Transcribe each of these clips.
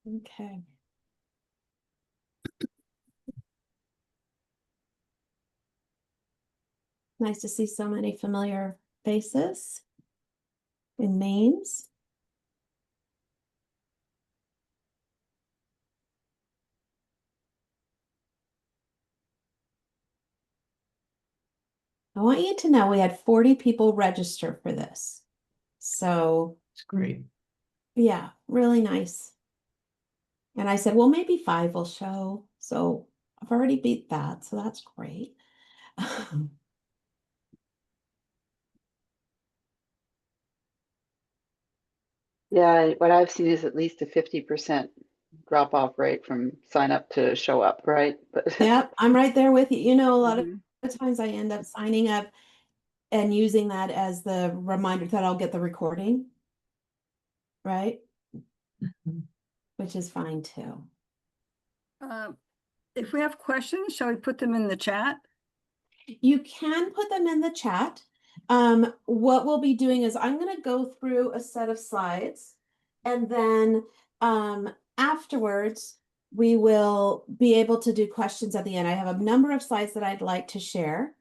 Okay. Nice to see so many familiar faces and names. I want you to know we had 40 people register for this. So, It's great. yeah, really nice. And I said, well, maybe 5 will show. So I've already beat that. So that's great. Yeah, what I've seen is at least a 50% drop off rate from sign up to show up, right? But Yep, I'm right there with you. You know, a lot of Mhm. times I end up signing up and using that as the reminder that I'll get the recording, right? Which is fine too. If we have questions, shall we put them in the chat? You can put them in the chat. What we'll be doing is I'm going to go through a set of slides, and then afterwards we will be able to do questions at the end. I have a number of slides that I'd like to share.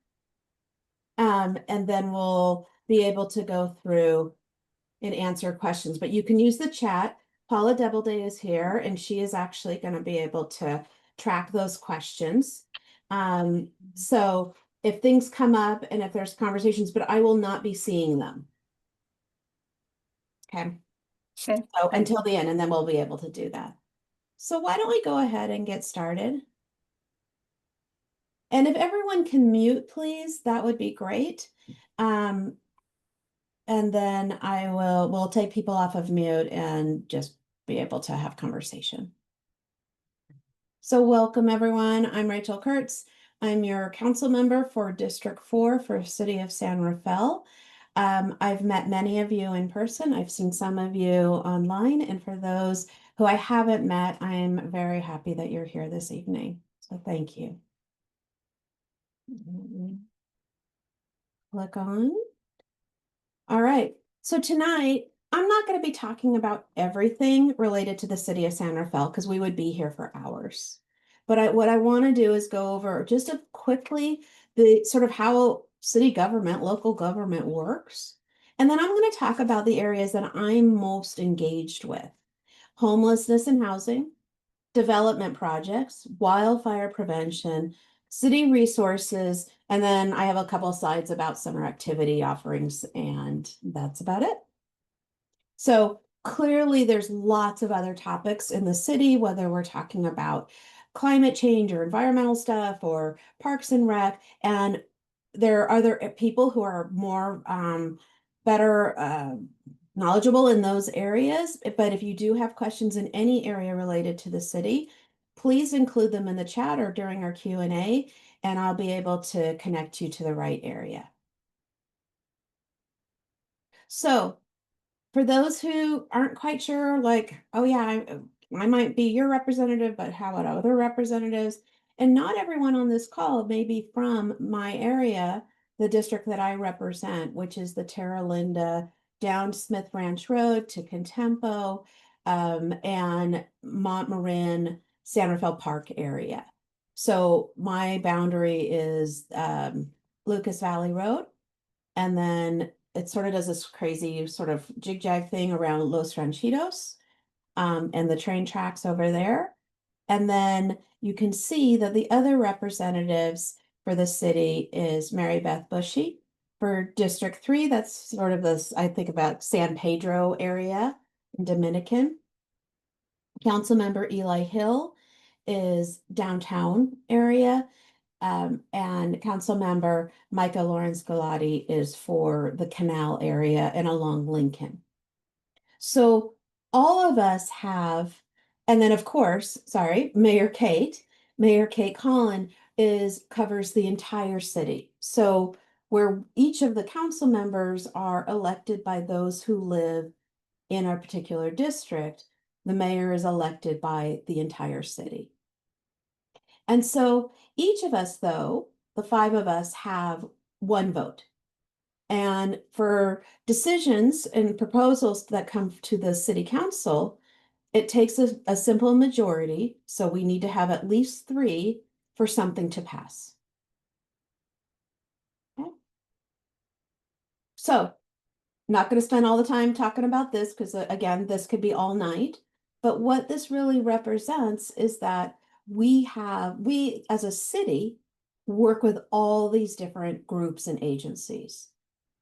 And then we'll be able to go through and answer questions, but you can use the chat. Paula Doubleday is here, and she is actually going to be able to track those questions. So if things come up and if there's conversations, but I will not be seeing them. Okay. Okay. So until the end, and then we'll be able to do that. So why don't we go ahead and get started? And if everyone can mute, please, that would be great. And then we'll take people off of mute and just be able to have conversation. So welcome everyone. I'm Rachel Kurtz. I'm your council member for District 4 for City of San Rafael. I've met many of you in person. I've seen some of you online. And for those who I haven't met, I'm very happy that you're here this evening. So thank you. Click on. All right. So tonight, I'm not going to be talking about everything related to the city of San Rafael because we would be here for hours. But what I want to do is go over just quickly the sort of how city government, local government works. And then I'm going to talk about the areas that I'm most engaged with: homelessness and housing, development projects, wildfire prevention, city resources, and then I have a couple of slides about summer activity offerings, and that's about it. So clearly there's lots of other topics in the city, whether we're talking about climate change or environmental stuff or parks and rec, and there are other people who are more better knowledgeable in those areas. But if you do have questions in any area related to the city, please include them in the chat or during our Q&A, and I'll be able to connect you to the right area. So for those who aren't quite sure, like, oh yeah, I might be your representative, but how about other representatives? And not everyone on this call may be from my area, the district that I represent, which is the Terra Linda down Smith Ranch Road to Contempo, and Montmarin, San Rafael Park area. So my boundary is Lucas Valley Road, and then it sort of does this crazy sort of jig-jag thing around Los Ranchitos, and the train tracks over there. And then you can see that the other representatives for the city is Mary Beth Bushy. For District 3, that's sort of this, I think about San Pedro area in Dominican. Councilmember Eli Hill is downtown area. And council member Micah Lawrence Galati is for the canal area and along Lincoln. So all of us have, and then of course, sorry, Mayor Kate Collin covers the entire city. So where each of the council members are elected by those who live in a particular district, the mayor is elected by the entire city. And so each of us, though, the 5 of us have 1 vote. And for decisions and proposals that come to the city council, it takes a simple majority, so we need to have at least 3 for something to pass. Okay. So, not going to spend all the time talking about this because, again, this could be all night. But what this really represents is that we as a city work with all these different groups and agencies.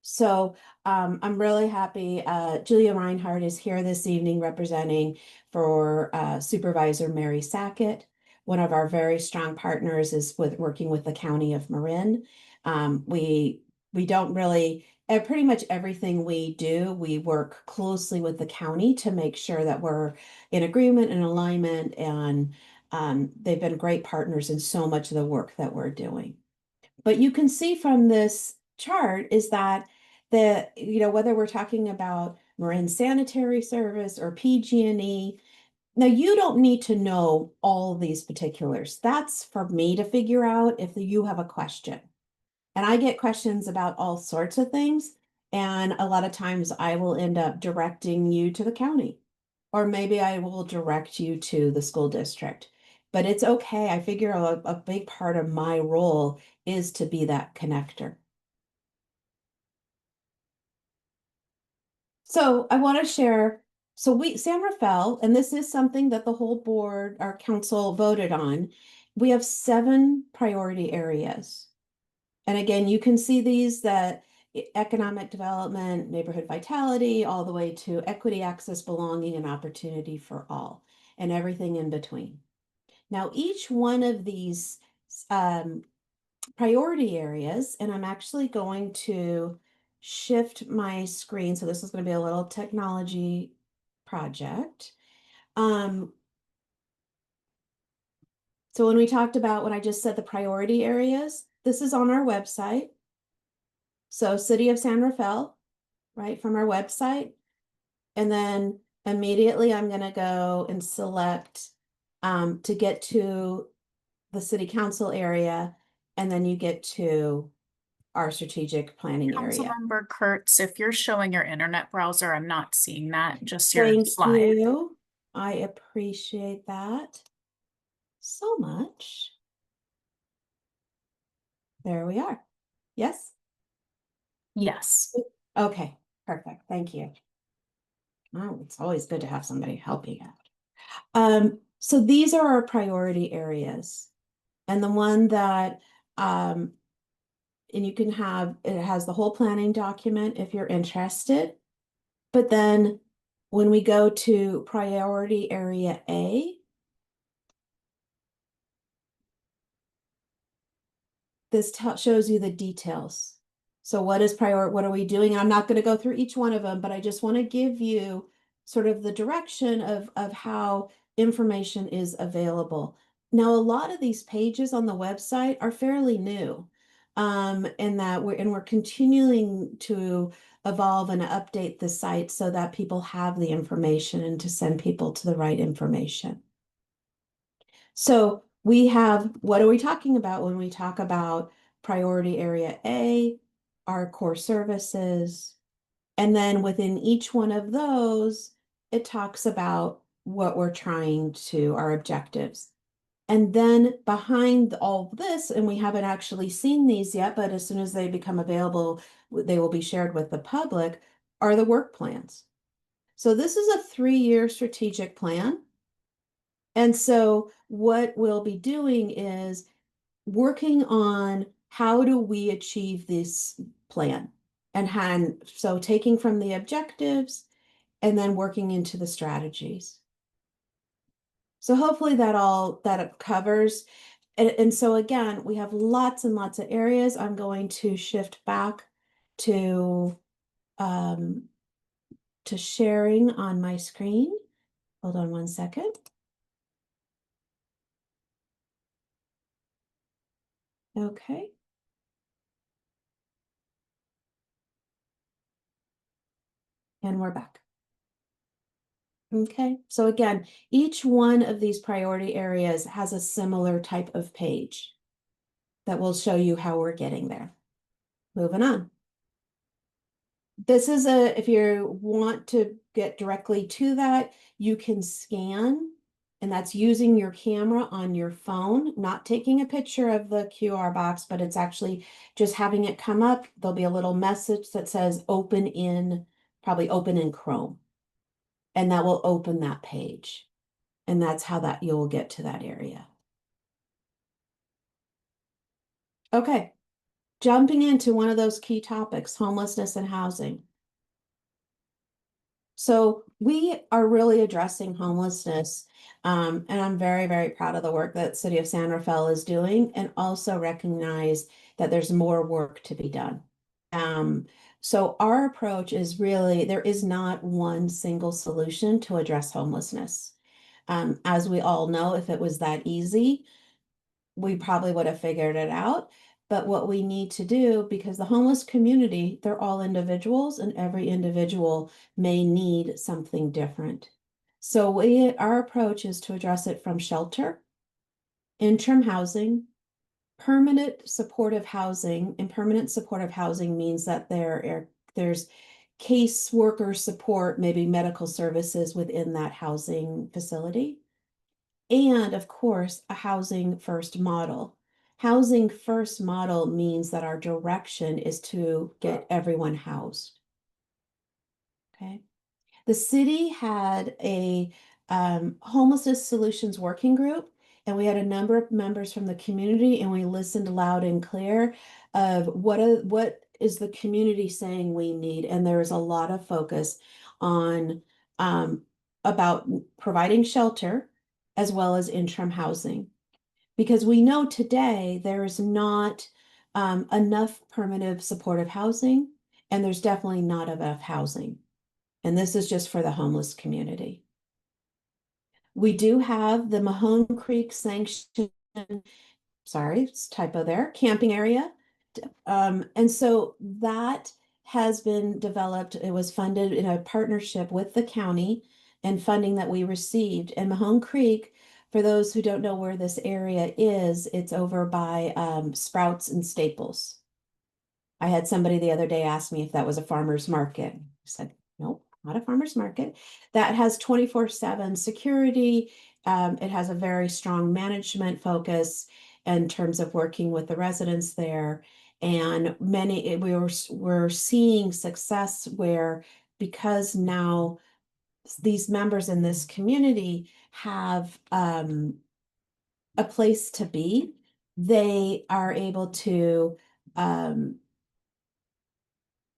So I'm really happy. Julia Reinhardt is here this evening representing for Supervisor Mary Sackett. One of our very strong partners is working with the County of Marin. We don't really pretty much everything we do, we work closely with the county to make sure that we're in agreement and alignment, and they've been great partners in so much of the work that we're doing. But you can see from this chart is that whether we're talking about Marin Sanitary Service or PG&E, now you don't need to know all these particulars. That's for me to figure out if you have a question. And I get questions about all sorts of things. And a lot of times I will end up directing you to the county, or maybe I will direct you to the school district. But it's okay. I figure a big part of my role is to be that connector. So I want to share. So San Rafael, and this is something that the whole board, our council voted on. We have 7 priority areas. And again, you can see these that economic development, neighborhood vitality, all the way to equity, access, belonging, and opportunity for all, and everything in between. Now, each one of these priority areas, and I'm actually going to shift my screen. So this is going to be a little technology project. So when we talked about, when I just said the priority areas, this is on our website. So City of San Rafael, right, from our website. And then immediately I'm going to go and select to get to the city council area. And then you get to our strategic planning area. Councilmember Kurtz, if you're showing your internet browser, I'm not seeing that, just your Thank slide. you. I appreciate that so much. There we are. Yes? Yes. Okay, perfect. Thank you. Oh, it's always good to have somebody helping out. So these are our priority areas. And the one that, and you can have, it has the whole planning document if you're interested. But then when we go to priority area A, this shows you the details. So what are we doing? I'm not going to go through each one of them, but I just want to give you sort of the direction of how information is available. Now, a lot of these pages on the website are fairly new, and that we're continuing to evolve and update the site so that people have the information and to send people to the right information. So we have, what are we talking about when we talk about priority area A, our core services, and then within each one of those, it talks about what we're trying to, our objectives. And then behind all this, and we haven't actually seen these yet, but as soon as they become available, they will be shared with the public, are the work plans. So this is a 3-year strategic plan. And so what we'll be doing is working on how do we achieve this plan, and so taking from the objectives and then working into the strategies. So hopefully that covers. And so again, we have lots and lots of areas. I'm going to shift back to sharing on my screen. Hold on one second. Okay. And we're back. Okay, so again, each one of these priority areas has a similar type of page that will show you how we're getting there. Moving on. This is a, if you want to get directly to that, you can scan, and that's using your camera on your phone, not taking a picture of the QR box, but it's actually just having it come up. There'll be a little message that says open in, probably open in Chrome. And that will open that page. And that's how that you'll get to that area. Okay, jumping into one of those key topics, homelessness and housing. So we are really addressing homelessness. And I'm very, very proud of the work that City of San Rafael is doing, and also recognize that there's more work to be done. So our approach is really, there is not one single solution to address homelessness. As we all know, if it was that easy, we probably would have figured it out. But what we need to do, because the homeless community, they're all individuals, and every individual may need something different. So our approach is to address it from shelter, interim housing, permanent supportive housing. And permanent supportive housing means that there's caseworker support, maybe medical services within that housing facility. And of course, a housing first model. Housing first model means that our direction is to get everyone housed. Okay. The city had a homelessness solutions working group, and we had a number of members from the community, and we listened loud and clear of what is the community saying we need. And there is a lot of focus on about providing shelter as well as interim housing. Because we know today there is not enough permanent supportive housing, and there's definitely not enough housing. And this is just for the homeless community. We do have the Mahone Creek Sanction, sorry, it's typo there, camping area. And so that has been developed. It was funded in a partnership with the county and funding that we received. And Mahone Creek, for those who don't know where this area is, it's over by Sprouts and Staples. I had somebody the other day ask me if that was a farmer's market. I said, nope, not a farmer's market. That has 24/7 security. It has a very strong management focus in terms of working with the residents there. And we're seeing success where, because now these members in this community have a place to be, they are able to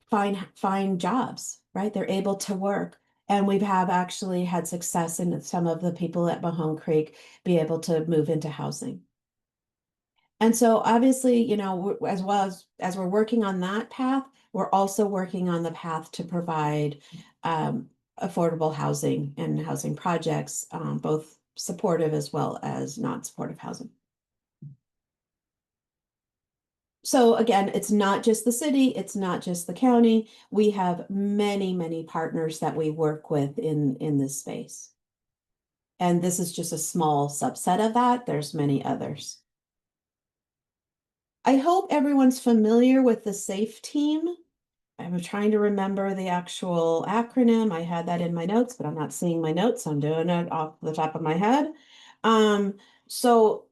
find jobs, right? They're able to work. And we have actually had success in some of the people at Mahone Creek be able to move into housing. And so obviously, you know, as well as we're working on that path, we're also working on the path to provide affordable housing and housing projects, both supportive as well as non-supportive housing. So again, it's not just the city, it's not just the county. We have many, many partners that we work with in this space. And this is just a small subset of that. There's many others. I hope everyone's familiar with the SAFE team. I'm trying to remember the actual acronym. I had that in my notes, but I'm not seeing my notes. I'm doing it off the top of my head. So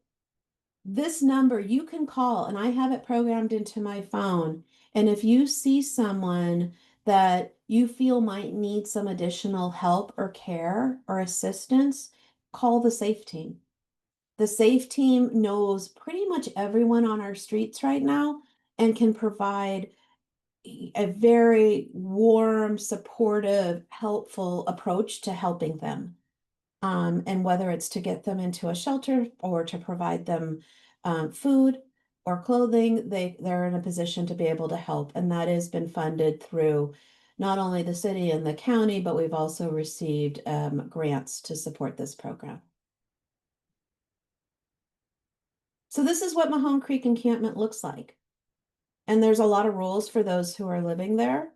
this number you can call, and I have it programmed into my phone. And if you see someone that you feel might need some additional help or care or assistance, call the SAFE team. The SAFE team knows pretty much everyone on our streets right now and can provide a very warm, supportive, helpful approach to helping them. And whether it's to get them into a shelter or to provide them food or clothing, they're in a position to be able to help. And that has been funded through not only the city and the county, but we've also received grants to support this program. So this is what Mahone Creek Encampment looks like. And there's a lot of rules for those who are living there,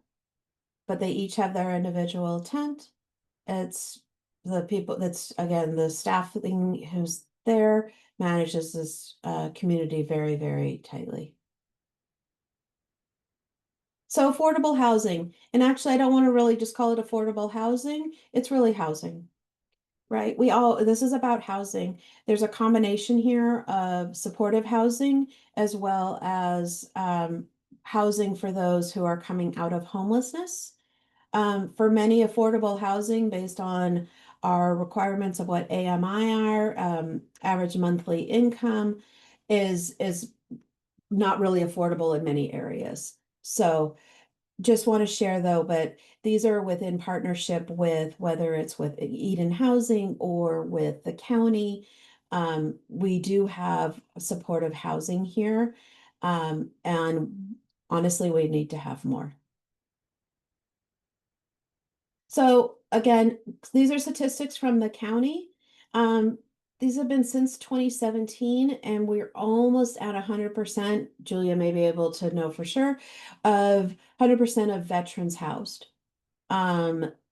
but they each have their individual tent. It's the people that's, again, the staffing who's there manages this community very, very tightly. So affordable housing, and actually, I don't want to really just call it affordable housing. It's really housing, right? This is about housing. There's a combination here of supportive housing as well as housing for those who are coming out of homelessness. For many, affordable housing based on our requirements of what AMI are, average monthly income, is not really affordable in many areas. So just want to share though, but these are within partnership with whether it's with Eden Housing or with the county. We do have supportive housing here. And honestly, we need to have more. So again, these are statistics from the county. These have been since 2017, and we're almost at 100%. Julia may be able to know for sure of 100% of veterans housed.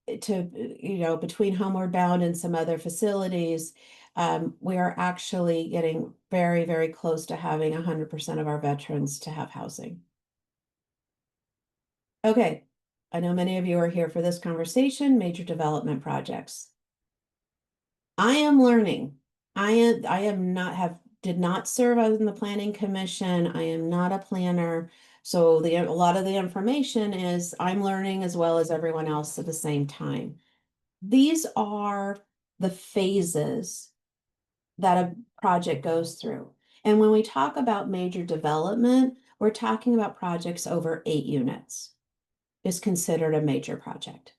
Between Homeward Bound and some other facilities, we are actually getting very, very close to having 100% of our veterans to have housing. Okay, I know many of you are here for this conversation, major development projects. I am learning. Did not serve on the planning commission. I am not a planner. So a lot of the information is I'm learning as well as everyone else at the same time. These are the phases that a project goes through. And when we talk about major development, we're talking about projects over 8 units is considered a major project.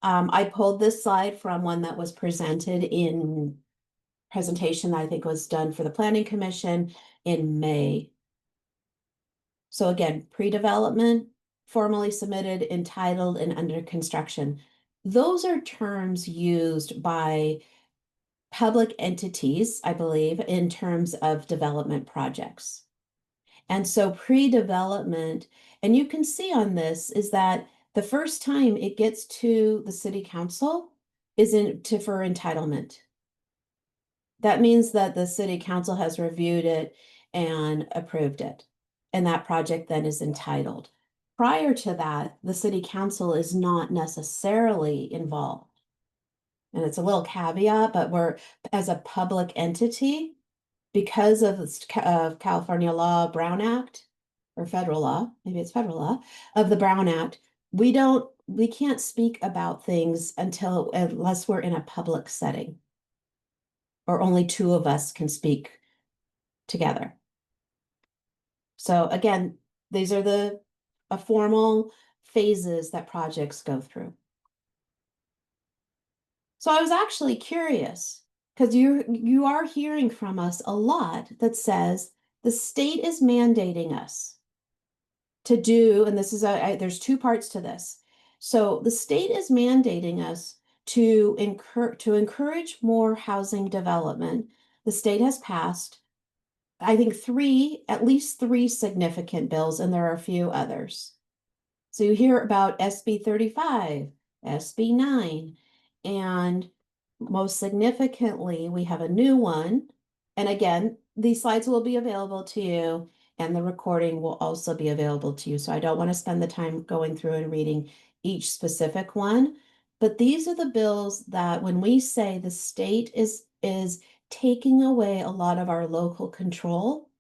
I pulled this slide from one that was presented in presentation that I think was done for the Planning Commission in May. So again, pre-development, formally submitted, entitled, and under construction. Those are terms used by public entities, I believe, in terms of development projects. And so pre-development, and you can see on this is that the first time it gets to the city council is for entitlement. That means that the city council has reviewed it and approved it. And that project then is entitled. Prior to that, the city council is not necessarily involved. And it's a little caveat, but we're, as a public entity, because of California law, Brown Act, or federal law, maybe it's federal law, of the Brown Act, we can't speak about things unless we're in a public setting. Or only 2 of us can speak together. So again, these are the formal phases that projects go through. So I was actually curious because you are hearing from us a lot that says the state is mandating us to do, and this is there's 2 parts to this. So the state is mandating us to encourage more housing development. The state has passed, I think, at least three significant bills, and there are a few others. So you hear about SB 35, SB 9, and most significantly, we have a new one. And again, these slides will be available to you, and the recording will also be available to you. So I don't want to spend the time going through and reading each specific one. But these are the bills that when we say the state is taking away a lot of our local control,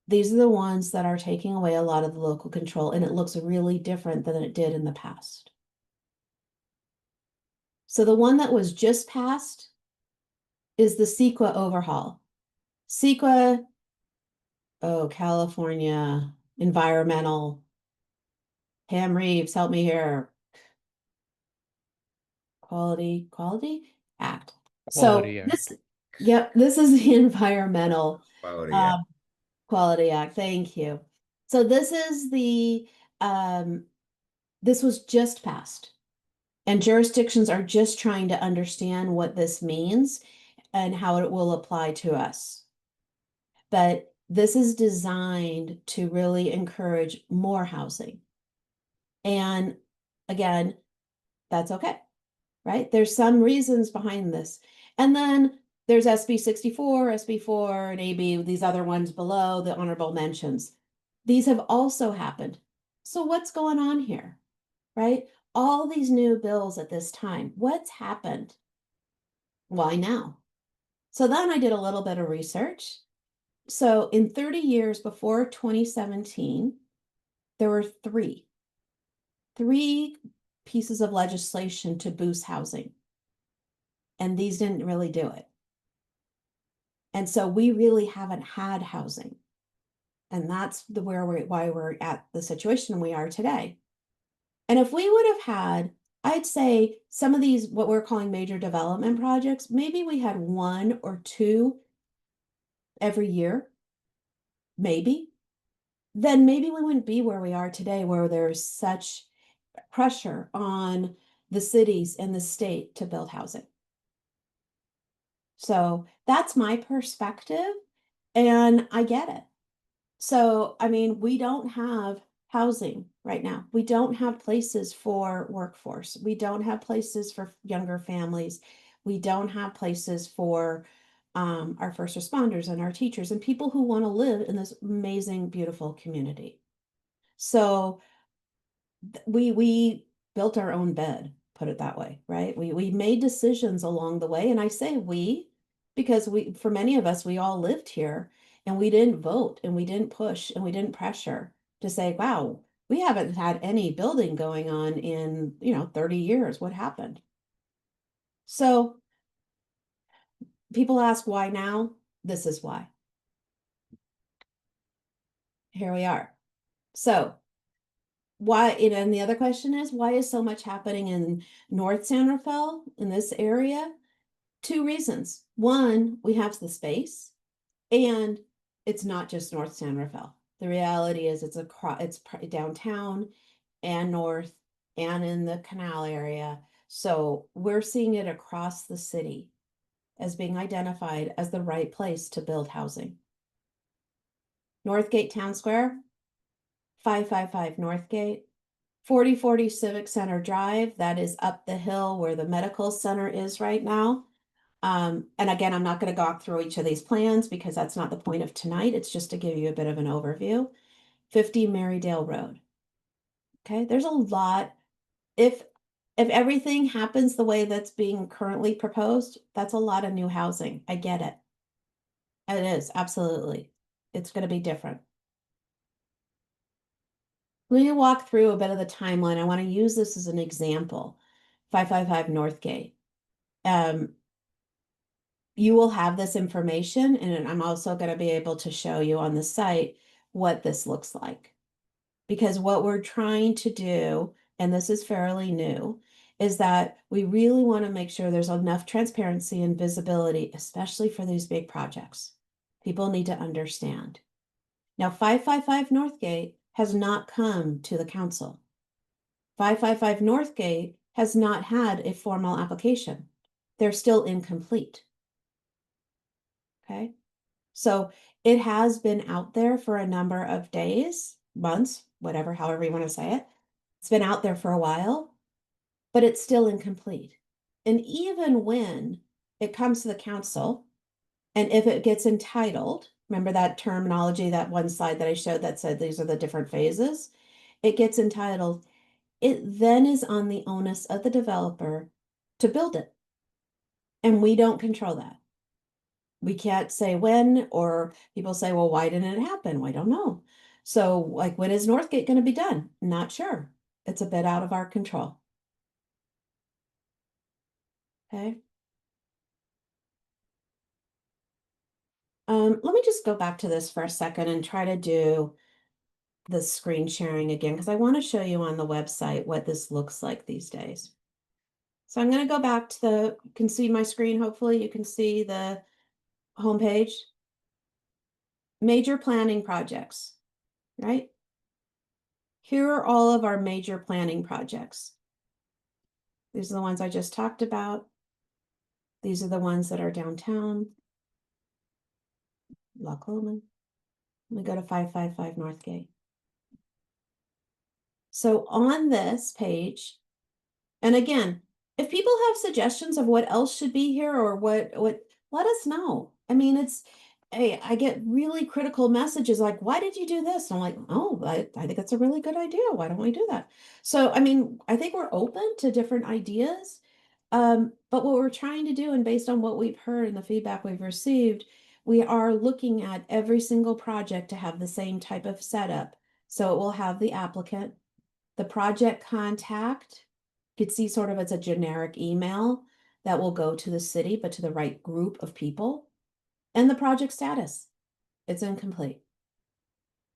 these are the ones that are taking away a lot of the local control, and it looks really different than it did in the past. So the one that was just passed is the CEQA overhaul. CEQA, California Environmental, Pam Reeves, help me here. Quality Act. Quality So Act. this is the Environmental Quality, yeah. Quality Act. Thank you. So this is this was just passed, and jurisdictions are just trying to understand what this means and how it will apply to us. But this is designed to really encourage more housing. And again, that's okay, right? There's some reasons behind this. And then there's SB 64, SB 4, and AB, these other ones below, the honorable mentions. These have also happened. So what's going on here, right? All these new bills at this time. What's happened? Why now? So then I did a little bit of research. So in 30 years before 2017, there were three pieces of legislation to boost housing. And these didn't really do it. And so we really haven't had housing. And that's why we're at the situation we are today. And if we would have had, I'd say some of these, what we're calling major development projects, maybe we had one or two every year, maybe, then maybe we wouldn't be where we are today, where there's such pressure on the cities and the state to build housing. So that's my perspective, and I get it. So, I mean, we don't have housing right now. We don't have places for workforce. We don't have places for younger families. We don't have places for our first responders and our teachers and people who want to live in this amazing, beautiful community. So we built our own bed, put it that way, right? We made decisions along the way, and I say we because for many of us we all lived here, and we didn't vote and we didn't push and we didn't pressure to say, wow, we haven't had any building going on in 30 years. What happened? So people ask why now. This is why. Here we are. So why, and the other question is, why is so much happening in North San Rafael, in this area? Two reasons. One, we have the space, and it's not just North San Rafael. The reality is it's downtown and north and in the canal area. So we're seeing it across the city as being identified as the right place to build housing. Northgate Town Square, 555 Northgate, 4040 Civic Center Drive, that is up the hill where the medical center is right now. And again, I'm not going to go through each of these plans because that's not the point of tonight. It's just to give you a bit of an overview. 50 Marydale Road. Okay, there's a lot. If everything happens the way that's being currently proposed, that's a lot of new housing. I get it. It is, absolutely. It's going to be different. Let me walk through a bit of the timeline. I want to use this as an example. 555 Northgate. You will have this information, and I'm also going to be able to show you on the site what this looks like. Because what we're trying to do, and this is fairly new, is that we really want to make sure there's enough transparency and visibility, especially for these big projects. People need to understand. Now, 555 Northgate has not come to the council. 555 Northgate has not had a formal application. They're still incomplete. Okay, so it has been out there for a number of days, months, whatever, however you want to say it. It's been out there for a while, but it's still incomplete. And even when it comes to the council, and if it gets entitled, remember that terminology, that one slide that I showed that said these are the different phases, it gets entitled, it then is on the onus of the developer to build it. And we don't control that. We can't say when, or people say, well, why didn't it happen? Well, I don't know. So like, when is Northgate going to be done? Not sure. It's a bit out of our control. Okay. Let me just go back to this for a second and try to do the screen sharing again, because I want to show you on the website what this looks like these days. So I'm going to go back to you can see my screen. Hopefully you can see the homepage. Major planning projects, right? Here are all of our major planning projects. These are the ones I just talked about. These are the ones that are downtown. Loch Lomond. Let me go to 555 Northgate. So on this page, and again, if people have suggestions of what else should be here or what let us know. I mean, hey, I get really critical messages like, why did you do this? And I'm like, oh, I think that's a really good idea. Why don't we do that? So, I mean, I think we're open to different ideas. But what we're trying to do, and based on what we've heard and the feedback we've received, we are looking at every single project to have the same type of setup. So it will have the applicant, the project contact. You could see sort of as a generic email that will go to the city, but to the right group of people. And the project status, it's incomplete.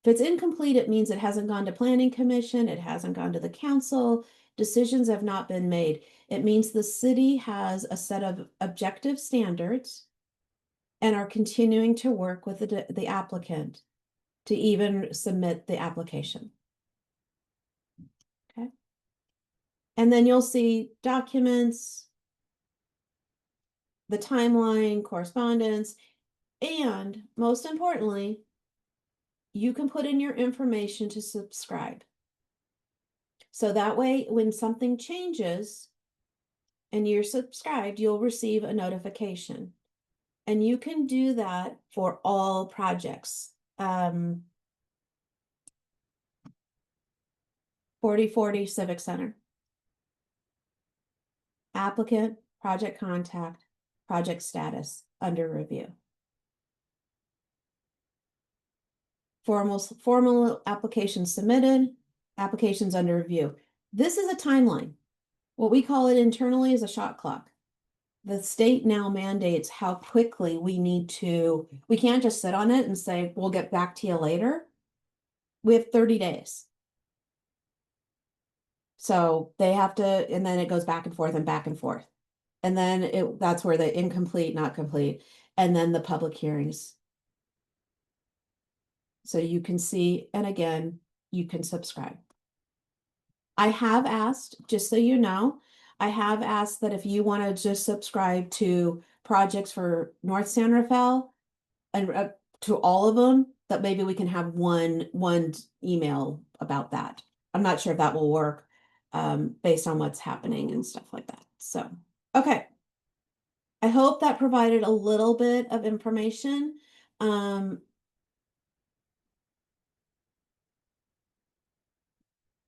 If it's incomplete, it means it hasn't gone to planning commission, it hasn't gone to the council, decisions have not been made. It means the city has a set of objective standards and are continuing to work with the applicant to even submit the application. Okay. And then you'll see documents, the timeline, correspondence, and most importantly, you can put in your information to subscribe. So that way, when something changes and you're subscribed, you'll receive a notification. And you can do that for all projects. 4040 Civic Center. Applicant, project contact, project status under review. Formal applications submitted, applications under review. This is a timeline. What we call it internally is a shot clock. The state now mandates how quickly we need to, we can't just sit on it and say, we'll get back to you later. We have 30 days. So they have to, and then it goes back and forth and back and forth. And then that's where the incomplete, not complete, and then the public hearings. So you can see, and again, you can subscribe. I have asked, just so you know, I have asked that if you want to just subscribe to projects for North San Rafael and to all of them, that maybe we can have one email about that. I'm not sure if that will work based on what's happening and stuff like that. So, okay. I hope that provided a little bit of information.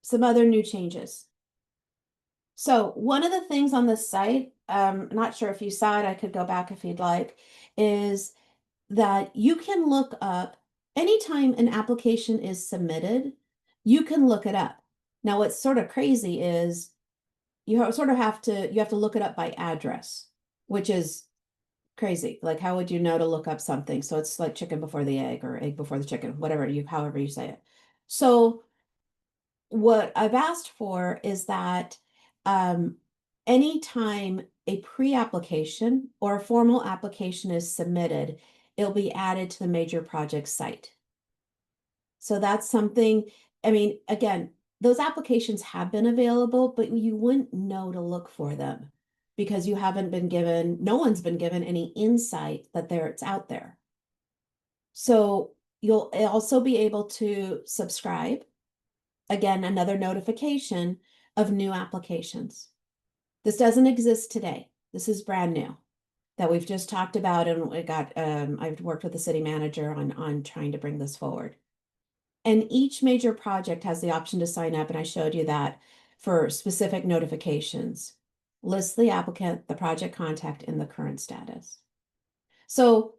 Some other new changes. So one of the things on the site, not sure if you saw it, I could go back if you'd like, is that you can look up anytime an application is submitted, you can look it up. Now, what's sort of crazy is sort of have to look it up by address, which is crazy. Like, how would you know to look up something? So it's like chicken before the egg or egg before the chicken, however you say it. So what I've asked for is that anytime a pre-application or a formal application is submitted, it'll be added to the major project site. So that's something, I mean, again, those applications have been available, but you wouldn't know to look for them because you haven't been given, no one's been given any insight that it's out there. So you'll also be able to subscribe. Again, another notification of new applications. This doesn't exist today. This is brand new that we've just talked about, and I've worked with the city manager on trying to bring this forward. And each major project has the option to sign up, and I showed you that for specific notifications. List the applicant, the project contact, and the current status. So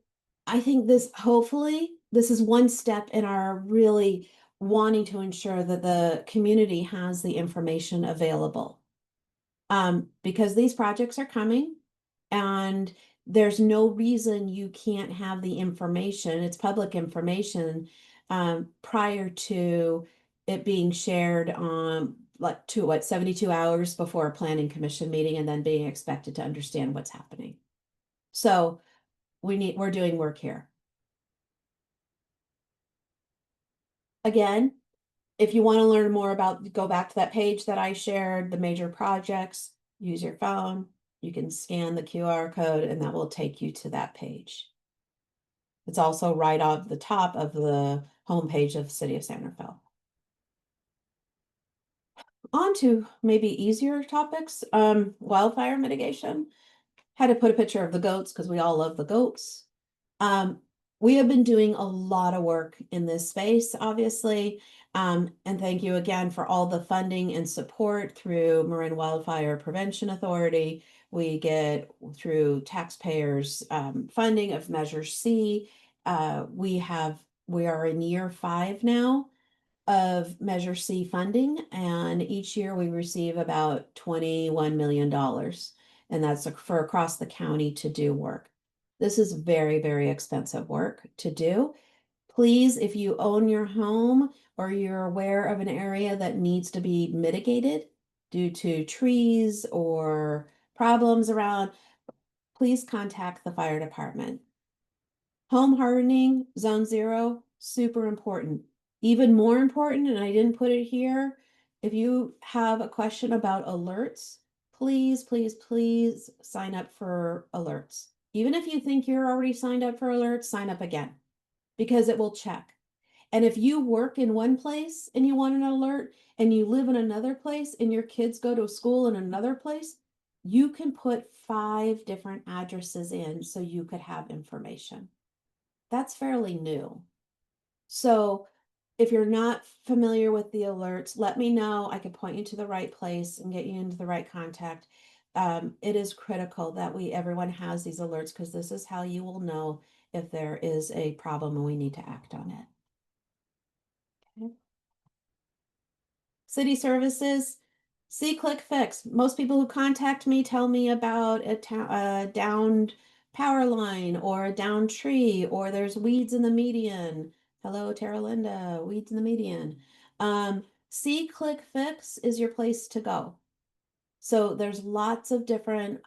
I think hopefully, this is one step in our really wanting to ensure that the community has the information available. Because these projects are coming and there's no reason you can't have the information. It's public information prior to it being shared like 72 hours before a planning commission meeting and then being expected to understand what's happening. So we're doing work here. Again, if you want to learn more go back to that page that I shared, the major projects, use your phone. You can scan the QR code and that will take you to that page. It's also right off the top of the homepage of the City of San Rafael. On to maybe easier topics, wildfire mitigation. Had to put a picture of the goats because we all love the goats. we have been doing a lot of work in this space, obviously. And thank you again for all the funding and support through Marin Wildfire Prevention Authority. We get through taxpayers funding of Measure C. We are in year 5 now of Measure C funding, and each year we receive about $21 million. And that's for across the county to do work. This is very, very expensive work to do. Please, if you own your home or you're aware of an area that needs to be mitigated due to trees or problems around, please contact the fire department. Home hardening, zone 0, super important. Even more important, and I didn't put it here, if you have a question about alerts, please, please, please sign up for alerts. Even if you think you're already signed up for alerts, sign up again because it will check. And if you work in one place and you want an alert and you live in another place and your kids go to school in another place, you can put 5 different addresses in so you could have information. That's fairly new. So if you're not familiar with the alerts, let me know. I can point you to the right place and get you into the right contact. It is critical that everyone has these alerts because this is how you will know if there is a problem and we need to act on it. Okay. City services, see click fix. Most people who contact me tell me about a downed power line or a downed tree or there's weeds in the median. Hello, Tara Linda, weeds in the median. See click fix is your place to go. So there's lots of different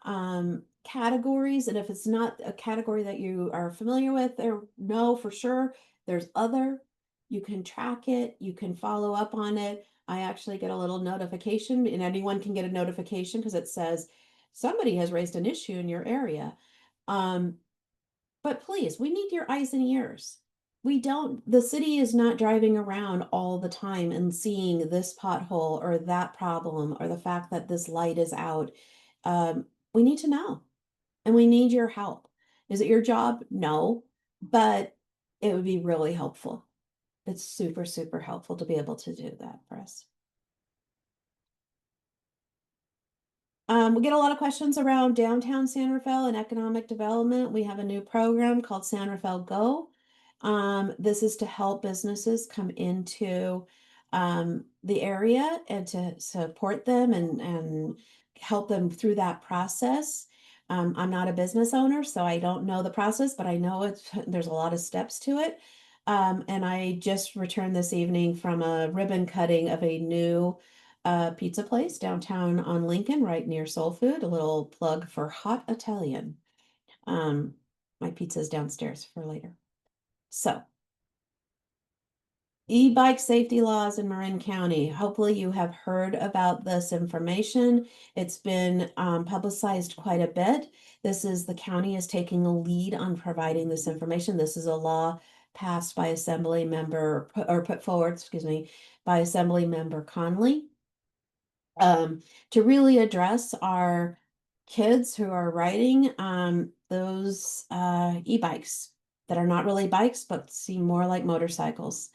categories, and if it's not a category that you are familiar with or know for sure, there's other. You can track it, you can follow up on it. I actually get a little notification, and anyone can get a notification because it says somebody has raised an issue in your area. But please, we need your eyes and ears. The city is not driving around all the time and seeing this pothole or that problem or the fact that this light is out. We need to know and we need your help. Is it your job? No, but it would be really helpful. It's super, super helpful to be able to do that for us. We get a lot of questions around downtown San Rafael and economic development. We have a new program called San Rafael Go. This is to help businesses come into the area and to support them and help them through that process. I'm not a business owner, so I don't know the process, but I know there's a lot of steps to it. And I just returned this evening from a ribbon cutting of a new pizza place downtown on Lincoln, right near Soul Food. A little plug for Hot Italian. My pizza's downstairs for later. So, e-bike safety laws in Marin County. Hopefully you have heard about this information. It's been publicized quite a bit. The county is taking a lead on providing this information. This is a law passed by Assembly Member, or put forward, excuse me, by Assembly Member Conley. To really address our kids who are riding those e-bikes that are not really bikes, but seem more like motorcycles.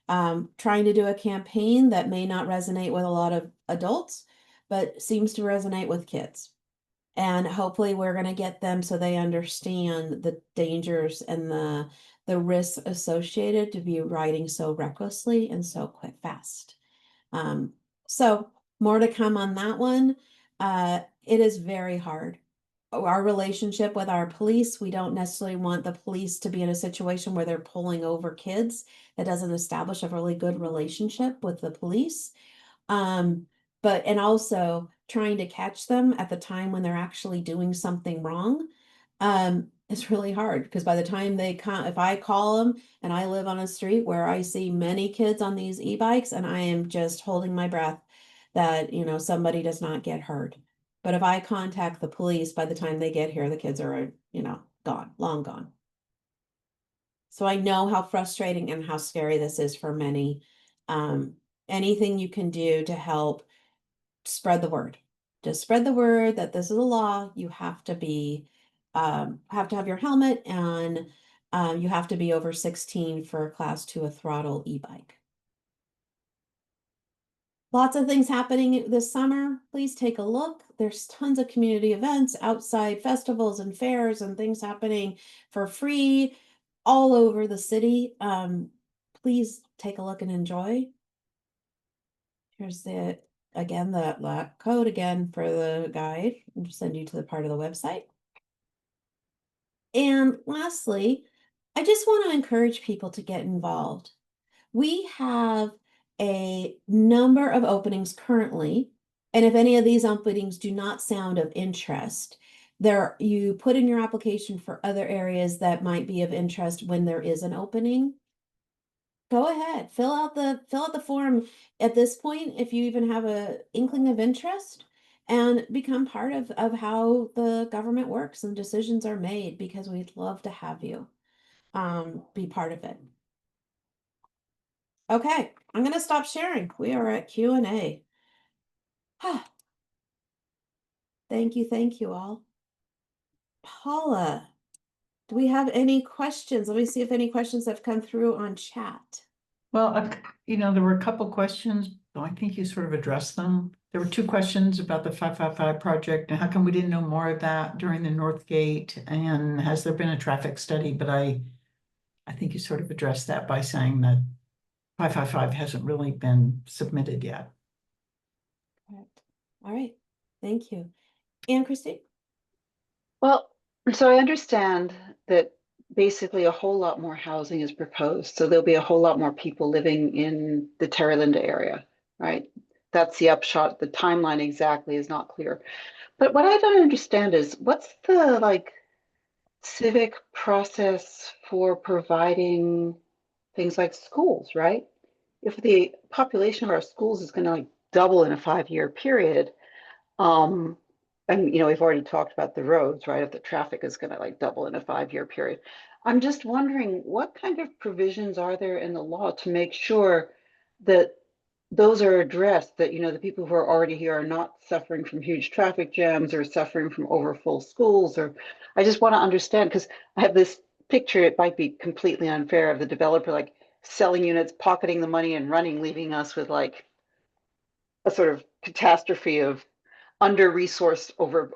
Trying to do a campaign that may not resonate with a lot of adults, but seems to resonate with kids. And hopefully we're going to get them so they understand the dangers and the risks associated to be riding so recklessly and so quick, fast. So more to come on that one. It is very hard. Our relationship with our police, we don't necessarily want the police to be in a situation where they're pulling over kids. That doesn't establish a really good relationship with the police. And also trying to catch them at the time when they're actually doing something wrong. It's really hard because by the time if I call them and I live on a street where I see many kids on these e-bikes and I am just holding my breath that, somebody does not get hurt. But if I contact the police, by the time they get here, the kids are, gone, long gone. So I know how frustrating and how scary this is for many. Anything you can do to help spread the word. Just spread the word that this is a law. You have to have your helmet and You have to be over 16 for a class 2 a throttle e-bike. Lots of things happening this summer. Please take a look. There's tons of community events, outside festivals and fairs and things happening for free all over the city. Please take a look and enjoy. Here's again, the code again for the guide. I'll send you to the part of the website. And lastly, I just want to encourage people to get involved. We have a number of openings currently, and if any of these openings do not sound of interest, you put in your application for other areas that might be of interest when there is an opening. Go ahead, fill out the form at this point if you even have a inkling of interest, and become part of how the government works and decisions are made, because we'd love to have you be part of it. Okay, I'm gonna stop sharing. We are at Q&A. Thank you all. Paula, do we have any questions? Let me see if any questions have come through on chat. Well, there were a couple questions, though I think you sort of addressed them. There were two questions about the 555 project, and how come we didn't know more of that during the North Gate? And has there been a traffic study? But I think you sort of addressed that by saying that 555 hasn't really been submitted yet. Correct. All right, thank you. And Christine? Well, so I understand that basically a whole lot more housing is proposed. So there'll be a whole lot more people living in the Terra Linda area, right? That's the upshot. The timeline exactly is not clear. But what I don't understand is what's the civic process for providing things like schools, right? If the population of our schools is going to double in a 5-year period, um, and we've already talked about the roads, right? If the traffic is going to double in a 5-year period, I'm just wondering what kind of provisions are there in the law to make sure that those are addressed, that the people who are already here are not suffering from huge traffic jams or suffering from overfull schools. Or I just want to understand, because I have this picture, it might be completely unfair, of the developer selling units, pocketing the money and running, leaving us with a sort of catastrophe of under-resourced,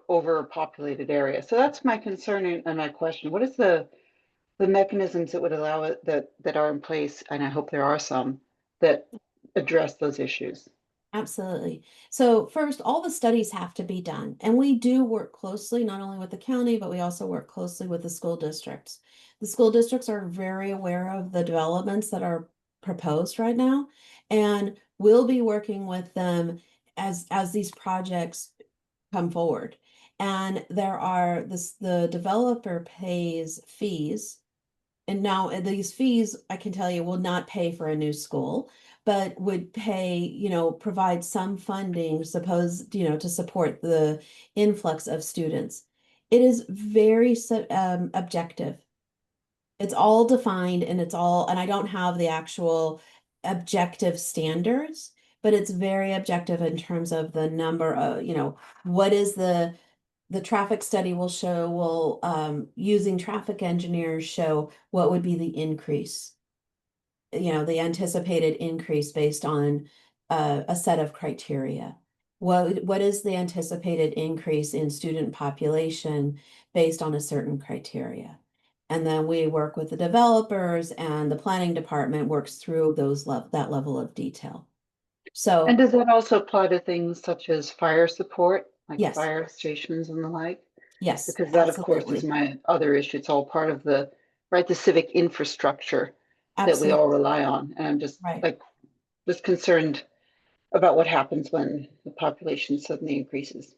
overpopulated area. So that's my concern and my question. What is the mechanisms that would allow it, that are in place, and I hope there are some, that address those issues? Absolutely. So first, all the studies have to be done, and we do work closely not only with the county, but we also work closely with the school districts. The school districts are very aware of the developments that are proposed right now, and we'll be working with them as these projects come forward. And the developer pays fees. And now these fees, I can tell you, will not pay for a new school, but would provide some funding, to support the influx of students. It is very objective. It's all defined, and I don't have the actual objective standards, but it's very objective in terms of the number of, what is the traffic study will show, using traffic engineers show what would be the increase, the anticipated increase based on a set of criteria. What is the anticipated increase in student population based on a certain criteria? And then we work with the developers, and the planning department works through that level of detail. So, And does that also apply to things such as fire support, like yes, fire stations and the like? yes, Because that, of course, is absolutely, my other issue. It's all part of the civic infrastructure that we all absolutely, rely on. And I'm just right. just concerned about what happens when the population suddenly increases.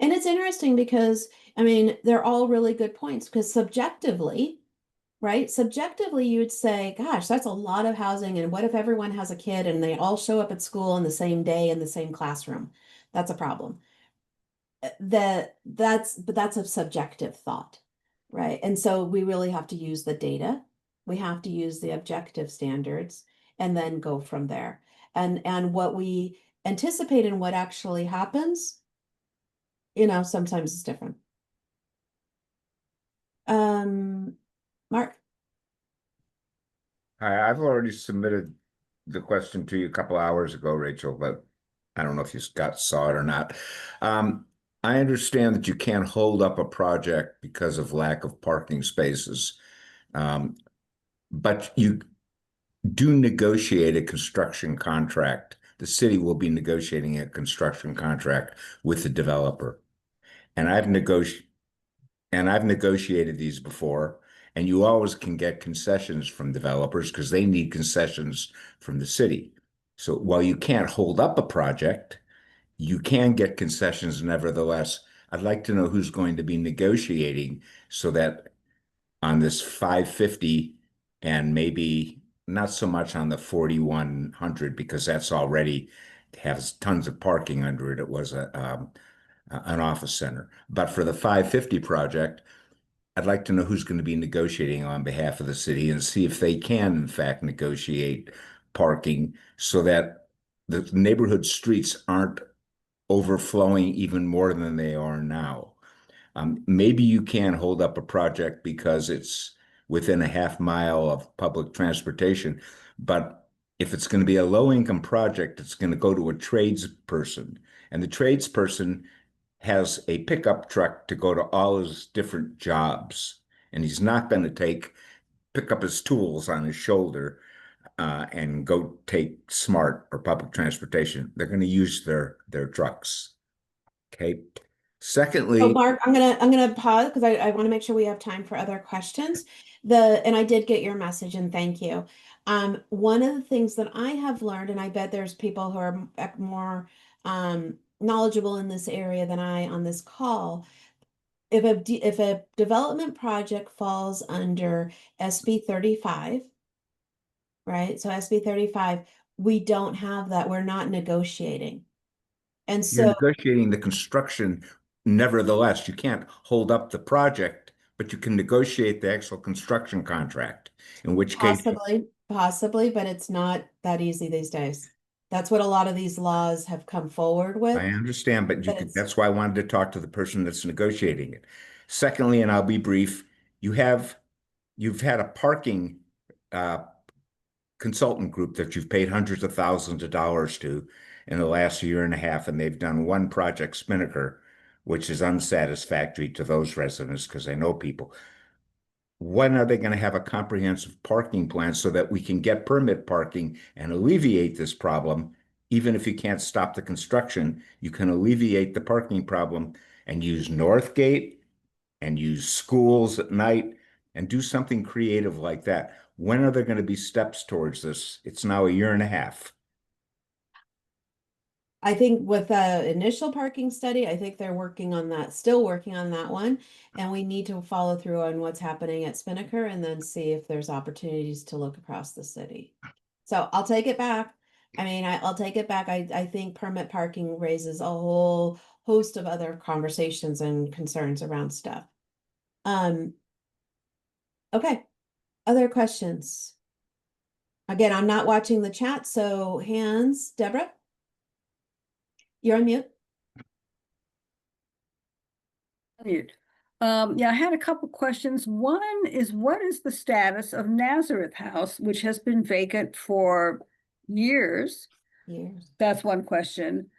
And it's interesting because, I mean, they're all really good points, because subjectively, right? Subjectively, you would say, gosh, that's a lot of housing. And what if everyone has a kid and they all show up at school on the same day in the same classroom? That's a problem. But that's a subjective thought, right? And so we really have to use the data. We have to use the objective standards and then go from there. And what we anticipate and what actually happens, sometimes it's different. Mark? I've already submitted the question to you a couple hours ago, Rachel, but I don't know if you saw it or not. I understand that you can't hold up a project because of lack of parking spaces. But you do negotiate a construction contract. The city will be negotiating a construction contract with the developer. And I've negotiated these before, and you always can get concessions from developers because they need concessions from the city. So while you can't hold up a project, you can get concessions nevertheless. I'd like to know who's going to be negotiating so that on this 550 and maybe not so much on the 4100 because that's already has tons of parking under it. It was an office center. But for the 550 project, I'd like to know who's going to be negotiating on behalf of the city and see if they can, in fact, negotiate parking so that the neighborhood streets aren't overflowing even more than they are now. Maybe you can hold up a project because it's within a half mile of public transportation, but if it's going to be a low income project, it's going to go to a tradesperson, and the tradesperson has a pickup truck to go to all his different jobs, and he's not going to pick up his tools on his shoulder and go take SMART or public transportation. They're going to use their trucks. Okay. Oh, Secondly, Mark, I'm gonna pause because I want to make sure we have time for other questions. And I did get your message and thank you. One of the things that I have learned, and I bet there's people who are more knowledgeable in this area than I on this call. If a development project falls under SB 35, right? So SB 35, we don't have that. We're not negotiating. And you're so negotiating the construction. Nevertheless, you can't hold up the project, but you can negotiate the actual construction contract, in which case, possibly, but it's not that easy these days. That's what a lot of these laws have come forward with. I understand, but But it's that's why I wanted to talk to the person that's negotiating it. Secondly, and I'll be brief, you've had a parking uh, consultant group that you've paid hundreds of thousands of dollars to in the last year and a half, and they've done one project, Spinnaker, which is unsatisfactory to those residents because they know people. When are they going to have a comprehensive parking plan so that we can get permit parking and alleviate this problem? Even if you can't stop the construction, you can alleviate the parking problem and use Northgate and use schools at night and do something creative like that. When are there going to be steps towards this? It's now a year and a half. I think with the initial parking study, I think they're working on that, still working on that one. And we need to follow through on what's happening at Spinnaker and then see if there's opportunities to look across the city. So I'll take it back. I mean, I'll take it back. I think permit parking raises a whole host of other conversations and concerns around stuff. Okay, other questions? Again, I'm not watching the chat, so hands, Deborah? You're on mute. Mute. Yeah, I had a couple questions. One is, what is the status of Nazareth House, which has been vacant for years? Years. That's one question.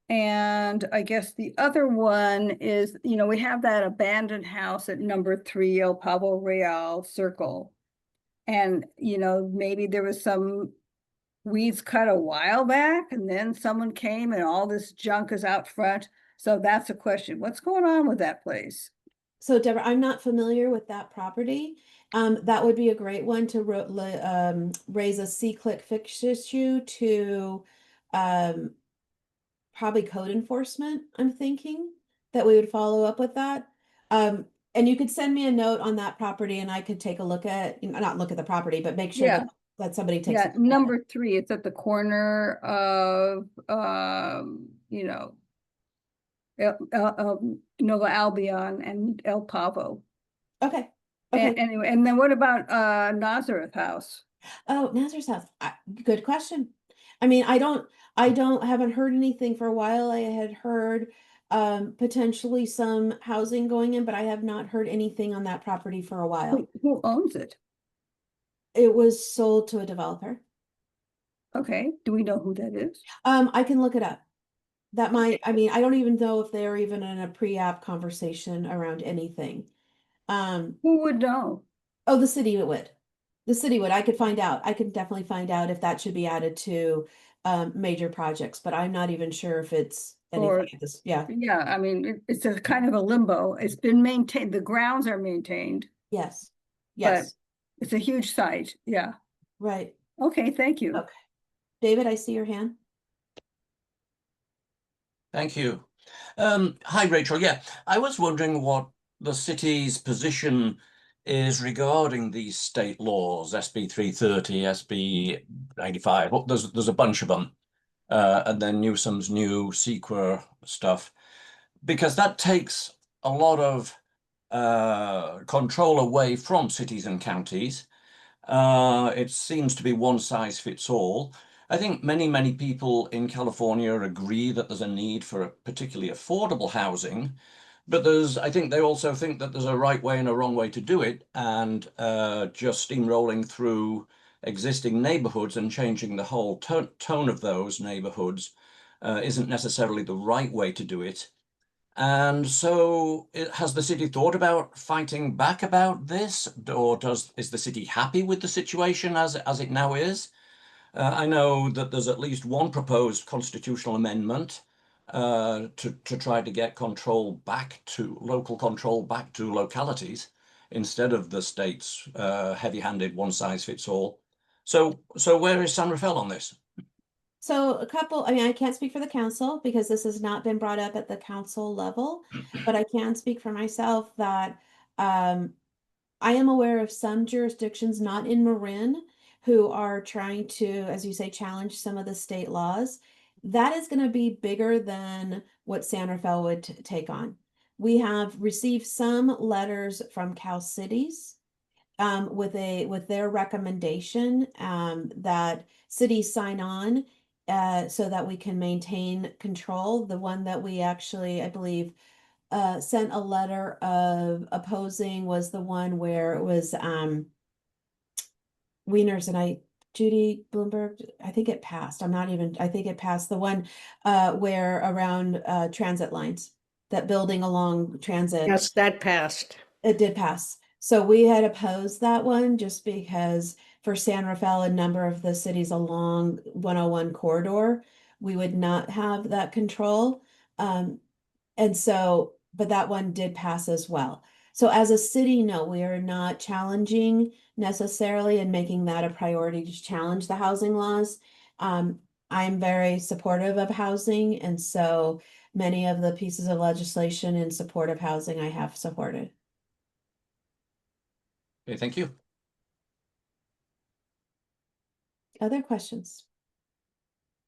And I guess the other one is, we have that abandoned house at number 3 El Pavo Real Circle. And, maybe there was some weeds cut a while back and then someone came and all this junk is out front. So that's a question. What's going on with that place? So Deborah, I'm not familiar with that property. That would be a great one to raise a C-click fix issue to probably code enforcement, I'm thinking, that we would follow up with that. And you could send me a note on that property and I could take a look at, not look at the property, but make sure Yeah. that somebody takes a Yeah, look at it. number 3, it's at the corner of, Nova Albion and El Pavo. Okay. Okay. Anyway, and then what about Nazareth House? Oh, Nazareth House. Good question. I mean, haven't heard anything for a while. I had heard potentially some housing going in, but I have not heard anything on that property for a while. Who owns it? It was sold to a developer. Okay, do we know who that is? I can look it up. That might, I mean, I don't even know if they're even in a pre-app conversation around anything. Who would know? Oh, the city would. The city would. I could find out. I could definitely find out if that should be added to major projects, but I'm not even sure if it's Or, anything. Yeah. yeah, I mean, it's a kind of a limbo. It's been maintained, the grounds are maintained, Yes. but Yes. it's a huge site. Yeah. Right. Okay, thank you. Okay. David, I see your hand. Thank you. Hi, Rachel. Yeah, I was wondering what the city's position is regarding these state laws, SB 330, SB 95. Well, there's a bunch of them, and then Newsom's new SEQA stuff, because that takes a lot of control away from cities and counties. It seems to be one size fits all. I think many people in California agree that there's a need for particularly affordable housing, but I think they also think that there's a right way and a wrong way to do it, and just steamrolling through existing neighborhoods and changing the whole tone of those neighborhoods isn't necessarily the right way to do it. And so has the city thought about fighting back about this, or is the city happy with the situation as it now is? I know that there's at least one proposed constitutional amendment to try to get local control back to localities instead of the state's heavy-handed one size fits all. So where is San Rafael on this? So I mean, I can't speak for the council because this has not been brought up at the council level, but I can speak for myself that I am aware of some jurisdictions not in Marin who are trying to, as you say, challenge some of the state laws. That is going to be bigger than what San Rafael would take on. We have received some letters from Cal Cities with their recommendation that cities sign on so that we can maintain control. The one that we actually, I believe, sent a letter of opposing was the one where it was Wieners and Judy Bloomberg. I think it passed. I think it passed the one where around transit lines, that building along transit. Yes, that passed. It did pass. So we had opposed that one just because for San Rafael, a number of the cities along 101 corridor, we would not have that control. And so, but that one did pass as well. So as a city, no, we are not challenging necessarily and making that a priority to challenge the housing laws. I'm very supportive of housing, and so many of the pieces of legislation in support of housing I have supported. Okay, thank you. Other questions?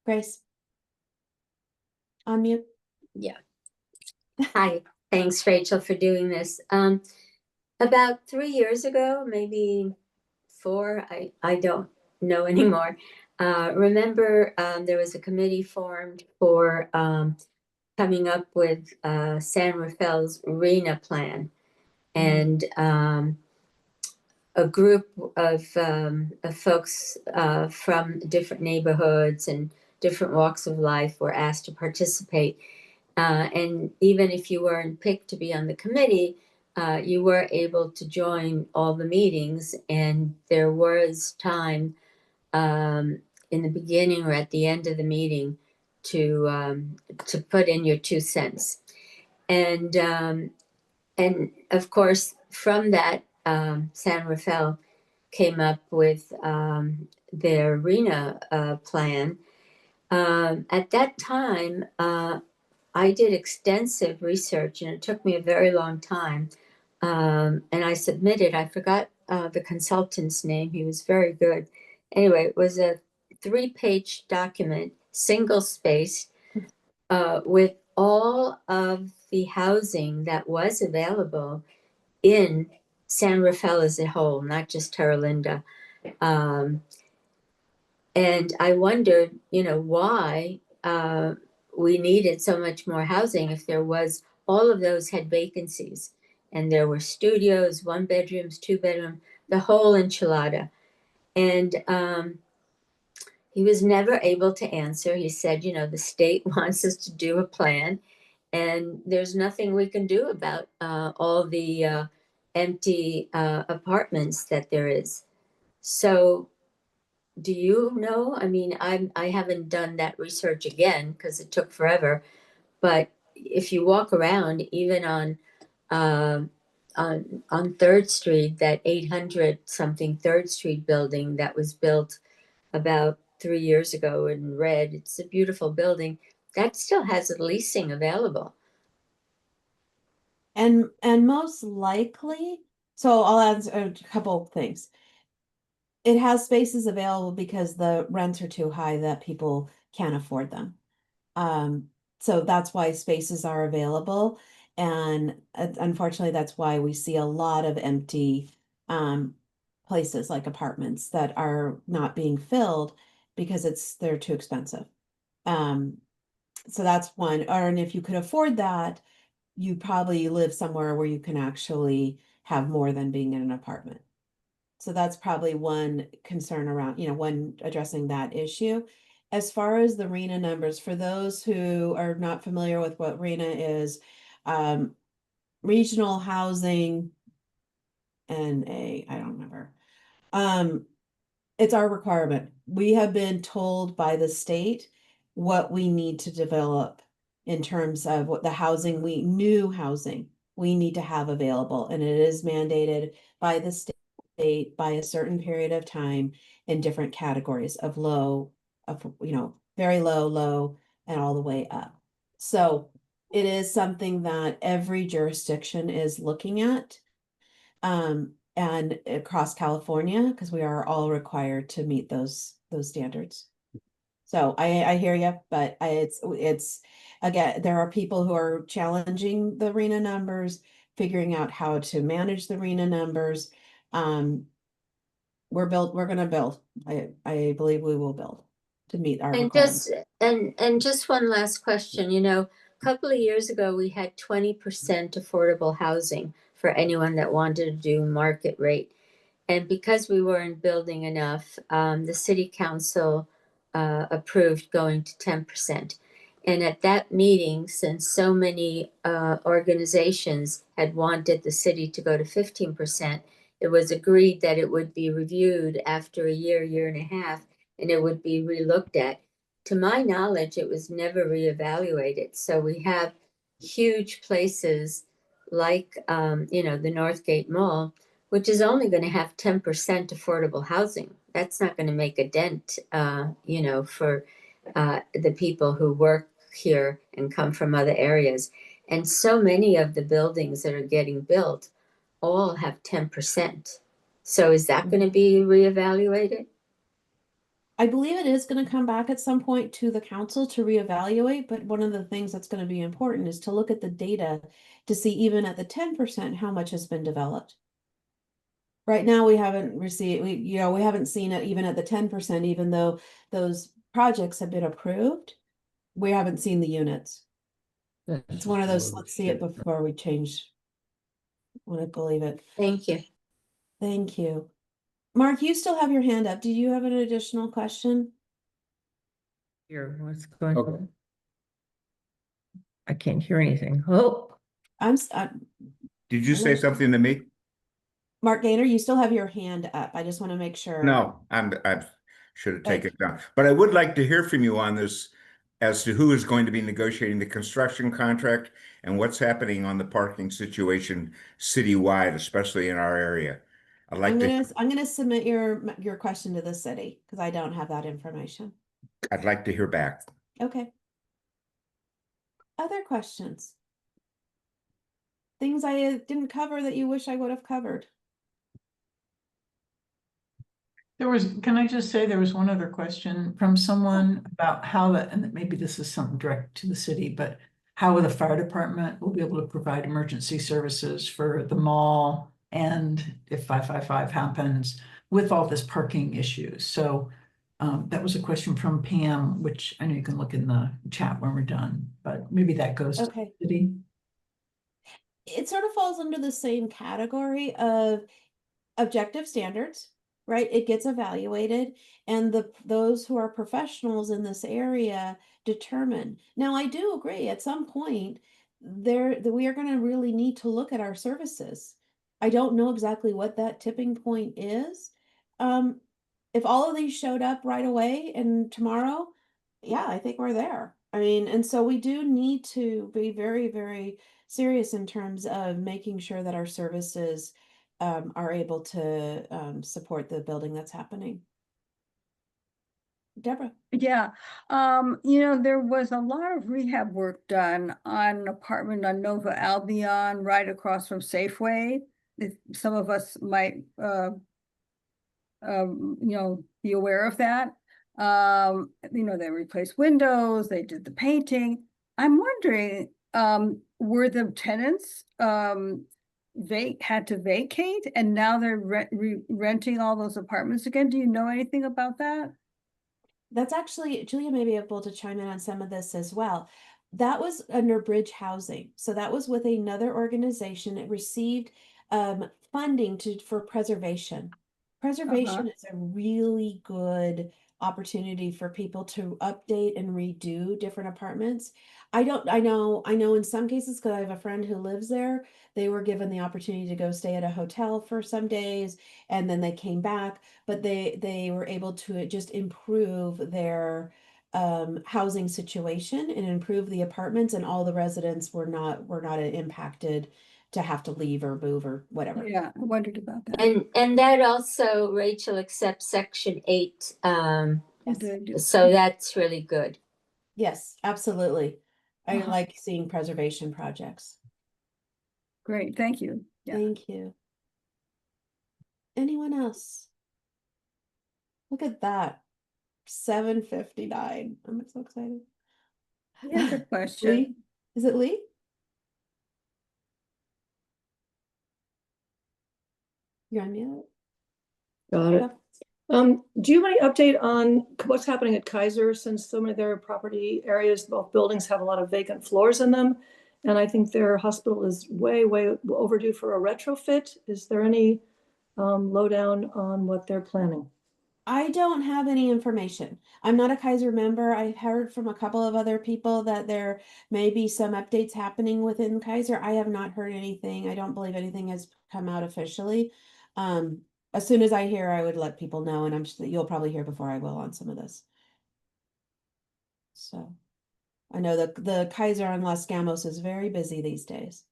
Grace? On mute. Yeah. Hi, thanks Rachel for doing this. About 3 years ago, maybe 4, I don't know anymore. Remember, there was a committee formed for coming up with San Rafael's RENA plan, and a group of folks from different neighborhoods and different walks of life were asked to participate. And even if you weren't picked to be on the committee, you were able to join all the meetings, and there was time in the beginning or at the end of the meeting to put in your 2 cents. And of course, from that, San Rafael came up with their RENA plan. At that time, I did extensive research, and it took me a very long time. And I submitted, I forgot the consultant's name. He was very good. Anyway, it was a 3-page document, single-spaced, with all of the housing that was available in San Rafael as a whole, not just Terra Linda. And I wondered, why we needed so much more housing if there was, all of those had vacancies. And there were studios, 1 bedrooms, 2 bedroom, the whole enchilada. And he was never able to answer. He said, you know, the state wants us to do a plan, and there's nothing we can do about all the empty apartments that there is. So, do you know? I mean, I haven't done that research again because it took forever. But if you walk around, even uh, on Third Street, that 800 something Third Street building that was built about 3 years ago in red. It's a beautiful building that still has leasing available. And most likely, so I'll add a couple things. It has spaces available because the rents are too high that people can't afford them. So that's why spaces are available. And unfortunately, that's why we see a lot of empty places like apartments that are not being filled because they're too expensive. Um, so that's one. Or and if you could afford that, you probably live somewhere where you can actually have more than being in an apartment. So that's probably one concern around, one addressing that issue. As far as the RENA numbers, for those who are not familiar with what RENA is, um, regional housing I don't remember. Um, it's our requirement. We have been told by the state what we need to develop in terms of what the new housing we need to have available. And it is mandated by the state by a certain period of time in different categories of very low, low, and all the way up. So it is something that every jurisdiction is looking at and across California, because we are all required to meet those standards. So I hear you, but it's again, there are people who are challenging the RENA numbers, figuring out how to manage the RENA numbers. We're gonna build. I believe we will build to meet our And requirements. just one last question, a couple of years ago, we had 20% affordable housing for anyone that wanted to do market rate. And because we weren't building enough, the city council approved going to 10%. And at that meeting, since so many organizations had wanted the city to go to 15%, it was agreed that it would be reviewed after a year, year and a half, and it would be relooked at. To my knowledge, it was never reevaluated. So we have huge places like, the Northgate Mall, which is only going to have 10% affordable housing. That's not going to make a dent, for the people who work here and come from other areas. And so many of the buildings that are getting built all have 10%. So is that going to be reevaluated? I believe it is going to come back at some point to the council to reevaluate, but one of the things that's going to be important is to look at the data to see even at the 10% how much has been developed. Right now, we haven't received, we haven't seen it even at the 10%, even though those projects have been approved. We haven't seen the units. It's one of those, let's see it before we change. Want to believe it. Thank you. Thank you. Mark, you still have your hand up. Do you have an additional question? Here, what's going Okay. on? I can't hear anything. Oh, Did you say something to me? Mark Gaynor, you still have your hand up. I just want to make sure. No, I should have taken it down. But I would like to hear from you on this as to who is going to be negotiating the construction contract and what's happening on the parking situation citywide, especially in our area. I'm gonna submit your question to the city because I don't have that information. I'd like to hear back. Okay. Other questions? Things I didn't cover that you wish I would have covered? Can I just say, there was one other question from someone about how and maybe this is something direct to the city, but how the fire department will be able to provide emergency services for the mall and if 555 happens with all this parking issues. So That was a question from Pam, which I know you can look in the chat when we're done, but maybe that goes to Okay. the city. It sort of falls under the same category of objective standards, right? It gets evaluated, and those who are professionals in this area determine. Now, I do agree, at some point, we are going to really need to look at our services. I don't know exactly what that tipping point is. If all of these showed up right away and tomorrow, yeah, I think we're there. I mean, and so we do need to be very, very serious in terms of making sure that our services are able to support the building that's happening. Deborah. Yeah, there was a lot of rehab work done on an apartment on Nova Albion, right across from Safeway. Some of us might, be aware of that. They replaced windows, they did the painting. I'm wondering, were the tenants, had to vacate and now they're renting all those apartments again? Do you know anything about that? That's actually, Julia may be able to chime in on some of this as well. That was under Bridge Housing. So that was with another organization. It received funding for preservation. Preservation is a really good opportunity for people to update and redo different apartments. I know in some cases, because I have a friend who lives there, they were given the opportunity to go stay at a hotel for some days, and then they came back, but they were able to just improve their housing situation and improve the apartments, and all the residents were not impacted to have to leave or move or whatever. Yeah, I wondered about that. And that also, Rachel, accepts Section 8. Yes. So that's really good. Yes, absolutely. I like seeing preservation projects. Great, thank you. Yeah. Thank you. Anyone else? Look at that. 7:59. I'm so excited. Here's a question. Lee? Is it Lee? You're on mute. Got it. Do you have any update on what's happening at Kaiser, since so many of their property areas, both buildings have a lot of vacant floors in them? And I think their hospital is way, way overdue for a retrofit. Is there any lowdown on what they're planning? I don't have any information. I'm not a Kaiser member. I've heard from a couple of other people that there may be some updates happening within Kaiser. I have not heard anything. I don't believe anything has come out officially. As soon as I hear, I would let people know, and I'm sure you'll probably hear before I will on some of this. So I know the Kaiser on Los Gamos is very busy these days.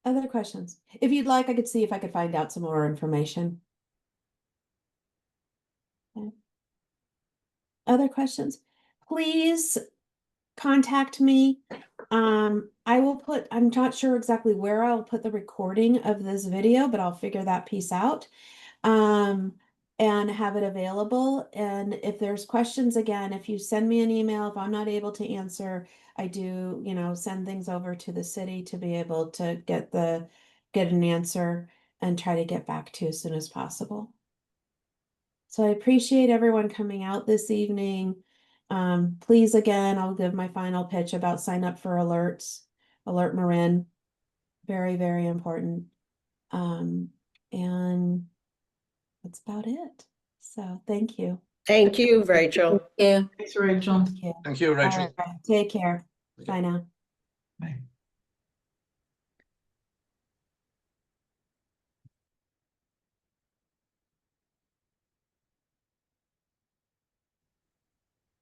Other questions? If you'd like, I could see if I could find out some more information. Okay. Other questions? Please contact me. I'm not sure exactly where I'll put the recording of this video, but I'll figure that piece out. And have it available. And if there's questions, again, if you send me an email, if I'm not able to answer, I do, send things over to the city to be able to get an answer and try to get back to you as soon as possible. So I appreciate everyone coming out this evening. Please, again, I'll give my final pitch about sign up for alerts, Alert Marin. Very, very important. And that's about it. So thank you. Thank you, Rachel. Yeah. Thanks, Rachel. Thank you. Thank you, Rachel. All right, take care. Bye now. Bye.